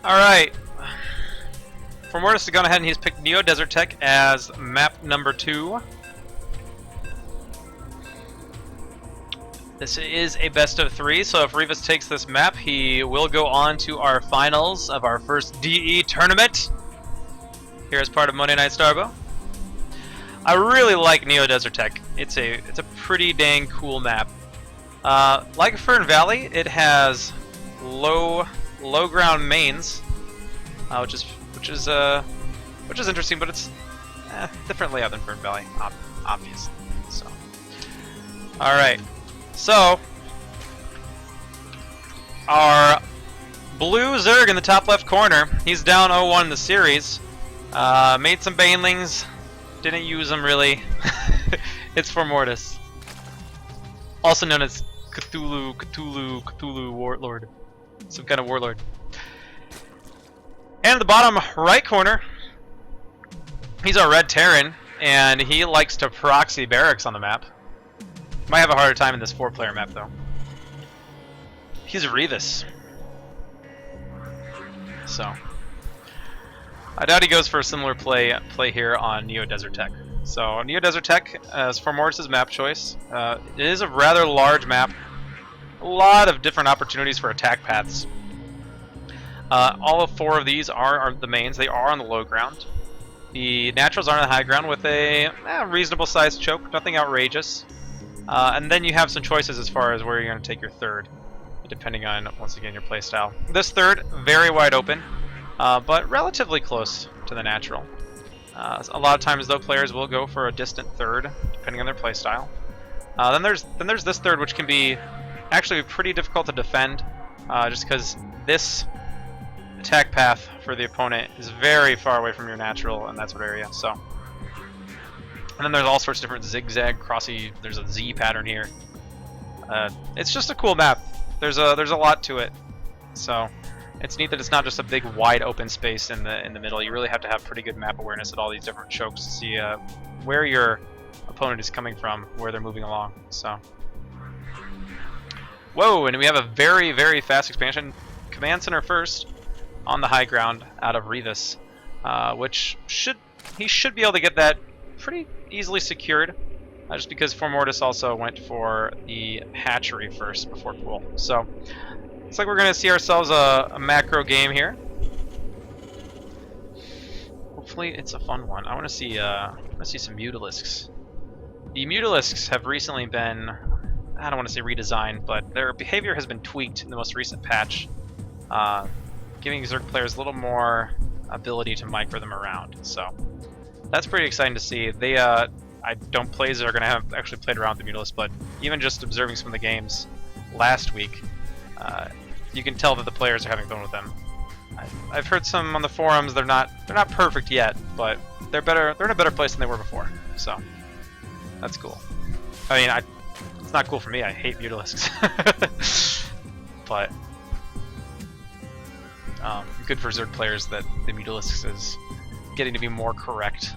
Alright. Formortiis has gone ahead and he's picked Neo Desert Tech as map number 2. This is a best of 3, so if Reavus takes this map, he will go on to our finals of our first DE tournament here as part of Monday Night Starbo. I really like Neo Desert Tech. It's a pretty dang cool map. Like Fern Valley, it has low ground mains, which is interesting, but it's different layout than Fern Valley, obviously. So, all right. So, our blue Zerg in the top left corner, he's down 0-1 in the series. Made some Banelings, didn't use them really. It's Formortiis, also known as Cthulhu Warlord, some kind of warlord. And at the bottom right corner, he's our red Terran, and he likes to proxy barracks on the map. Might have a harder time in this 4-player map, though. He's a Reavus. So, I doubt he goes for a similar play here on Neo Desert Tech. So, Neo Desert Tech as Formortiis' map choice. It is a rather large map. A lot of different opportunities for attack paths. All of 4 of these are the mains. They are on the low ground. The naturals are on the high ground with a reasonable sized choke, nothing outrageous. And then you have some choices as far as where you're going to take your third, depending on, once again, your playstyle. This third, very wide open, but relatively close to the natural. A lot of times, though, players will go for a distant third, depending on their playstyle. Then there's this third, which can be actually pretty difficult to defend, just because this attack path for the opponent is very far away from your natural, and that's what area. So. And then there's all sorts of different zigzag, crossy. There's a Z pattern here. It's just a cool map. There's a lot to it. So it's neat that it's not just a big wide open space in the middle. You really have to have pretty good map awareness at all these different chokes to see where your opponent is coming from, where they're moving along. So, whoa! And we have a very, very fast expansion. Command center first on the high ground out of Reavus, which he should be able to get that pretty easily secured, just because Formortiis also went for the hatchery first before pool. So looks like we're going to see ourselves a macro game here. Hopefully it's a fun one. I want to see some Mutalisks. The Mutalisks have recently been, I don't want to say redesigned, but their behavior has been tweaked in the most recent patch, giving Zerg players a little more ability to micro them around. So that's pretty exciting to see. They, I don't play Zerg, and I haven't actually played around with the Mutalisk, but even just observing some of the games last week, you can tell that the players are having fun with them. I've heard some on the forums. They're not perfect yet, but they're better. They're in a better place than they were before. So that's cool. I mean, it's not cool for me. I hate Mutalisks, but good for Zerg players that the Mutalisks is getting to be more correct.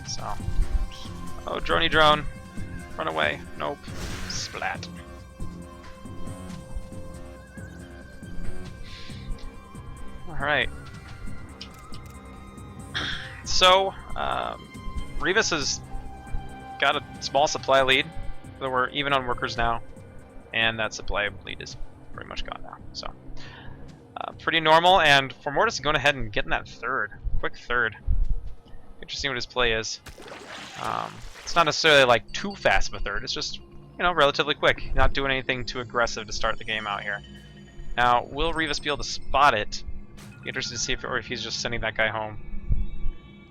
So, oh, droney drone, run away! Nope, splat. All right. So, Reavus has got a small supply lead. Though we're even on workers now, and that supply lead is pretty much gone now. So, pretty normal. And Formortiis is going ahead and getting that third, quick third. Interesting what his play is. It's not necessarily like too fast of a third. It's just, relatively quick. Not doing anything too aggressive to start the game out here. Now, will Reavus be able to spot it? Be interested to see if he's just sending that guy home.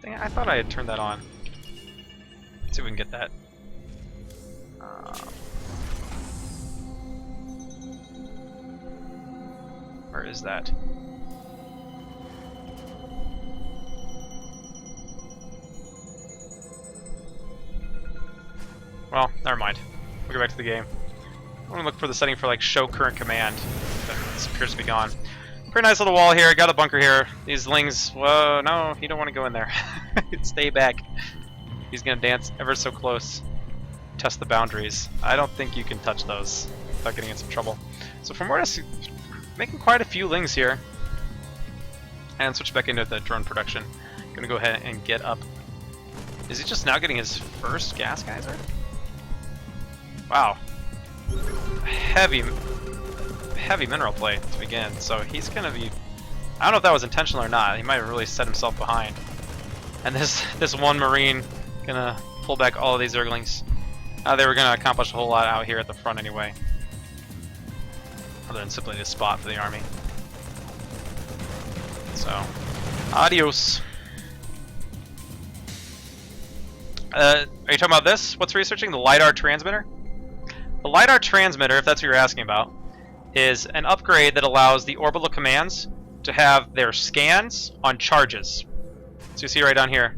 Dang, I thought I had turned that on. Let's see if we can get that. Where is that? Well, never mind. We'll go back to the game. I'm gonna look for the setting for like show current command. That appears to be gone. Pretty nice little wall here. Got a bunker here. These lings. Whoa, no, you don't want to go in there. Stay back. He's gonna dance ever so close. Test the boundaries. I don't think you can touch those without getting in some trouble. So Formortiis making quite a few lings here. And switch back into the drone production. Gonna go ahead and get up. Is he just now getting his first gas geyser? Wow. Heavy mineral play to begin. So he's gonna be, I don't know if that was intentional or not. He might have really set himself behind. And this one Marine gonna pull back all of these Zerglings. They were gonna accomplish a whole lot out here at the front anyway. Other than simply to spot for the army. So, adios. Are you talking about this? What's researching? The LiDAR transmitter? The LiDAR transmitter, if that's what you're asking about, is an upgrade that allows the orbital commands to have their scans on charges. So you see right down here,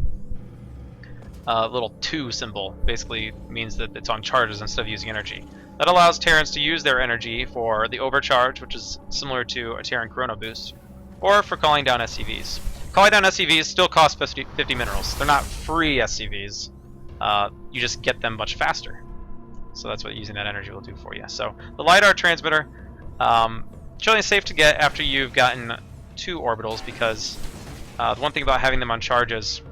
little 2 symbol basically means that it's on charges instead of using energy. That allows Terrans to use their energy for the overcharge, which is similar to a Terran Chrono Boost, or for calling down SCVs. Calling down SCVs still cost 50 minerals. They're not free SCVs. You just get them much faster. So that's what using that energy will do for you. So the LiDAR transmitter, generally safe to get after you've gotten 2 orbitals, because the one thing about having them on charges,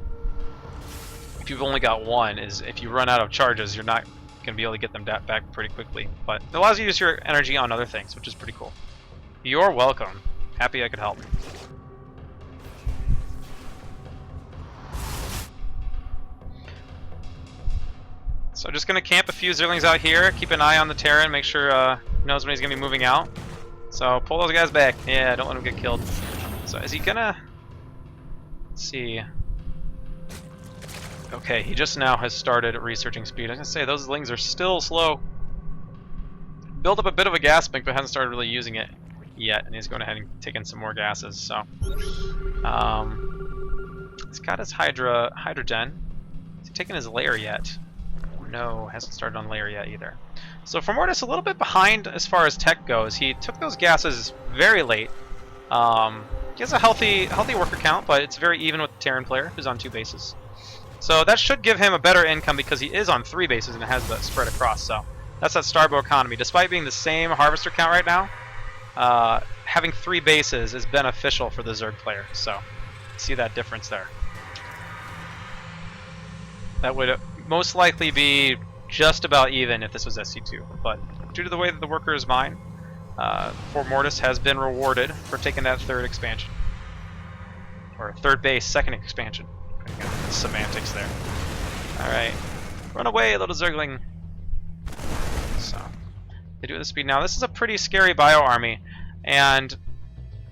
if you've only got 1, is if you run out of charges, you're not going to be able to get them back pretty quickly. But it allows you to use your energy on other things, which is pretty cool. You're welcome. Happy I could help. So just going to camp a few Zerglings out here, keep an eye on the Terran, make sure he knows when he's going to be moving out. So pull those guys back. Yeah, don't let them get killed. So is he going to... Let's see... Okay, he just now has started researching speed. I was going to say, those Lings are still slow. Built up a bit of a gas bank, but hasn't started really using it yet, and he's going ahead and taking some more gases. So, he's got his hydrogen. Is he taking his layer yet? No, hasn't started on layer yet either. So Formortiis a little bit behind as far as tech goes. He took those gases very late. He has a healthy worker count, but it's very even with the Terran player, who's on 2 bases. So that should give him a better income because he is on 3 bases and it has that spread across. So that's that Starbow economy. Despite being the same harvester count right now, having 3 bases is beneficial for the Zerg player. So see that difference there. That would most likely be just about even if this was SC2. But due to the way that the worker is mined, Formortiis has been rewarded for taking that 3rd expansion. Or 3rd base, 2nd expansion. The semantics there. Alright. Run away, little Zergling. So, they do have the speed now. This is a pretty scary bio army. And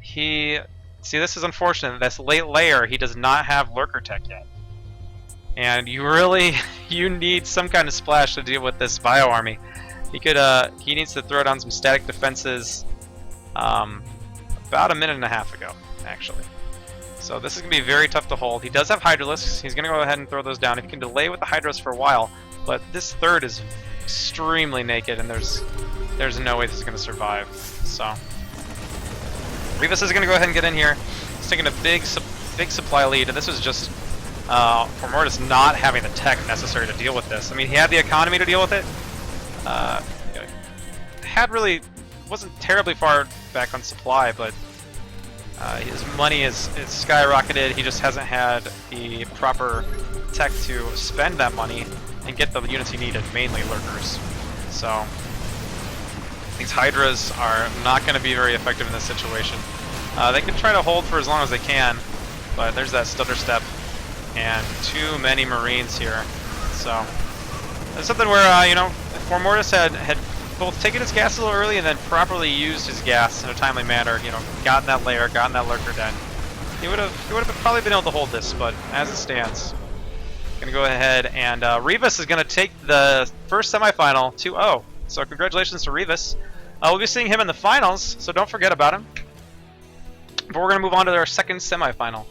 he... See, this is unfortunate. This late layer, he does not have lurker tech yet. And you really... you need some kind of splash to deal with this bio army. He could, he needs to throw down some static defenses about a minute and a half ago, actually. So this is going to be very tough to hold. He does have Hydralisks. He's going to go ahead and throw those down. If he can delay with the Hydras for a while, but this 3rd is extremely naked, and there's no way this is going to survive. So Reavus is going to go ahead and get in here. He's taking a big supply lead, and this is just Formortiis not having the tech necessary to deal with this. I mean, he had the economy to deal with it. Wasn't terribly far back on supply, but his money is skyrocketed. He just hasn't had the proper tech to spend that money and get the units he needed, mainly lurkers. So these Hydras are not going to be very effective in this situation. They can try to hold for as long as they can, but there's that stutter step and too many Marines here. So that's something where, you know, if Formortiis had both taken his gas a little early and then properly used his gas in a timely manner, you know, gotten that layer, gotten that lurker den, he would have probably been able to hold this. But as it stands, gonna go ahead and Reavus is gonna take the first semifinal 2-0. So congratulations to Reavus. We'll be seeing him in the finals, so don't forget about him. But we're gonna move on to our 2nd semifinal.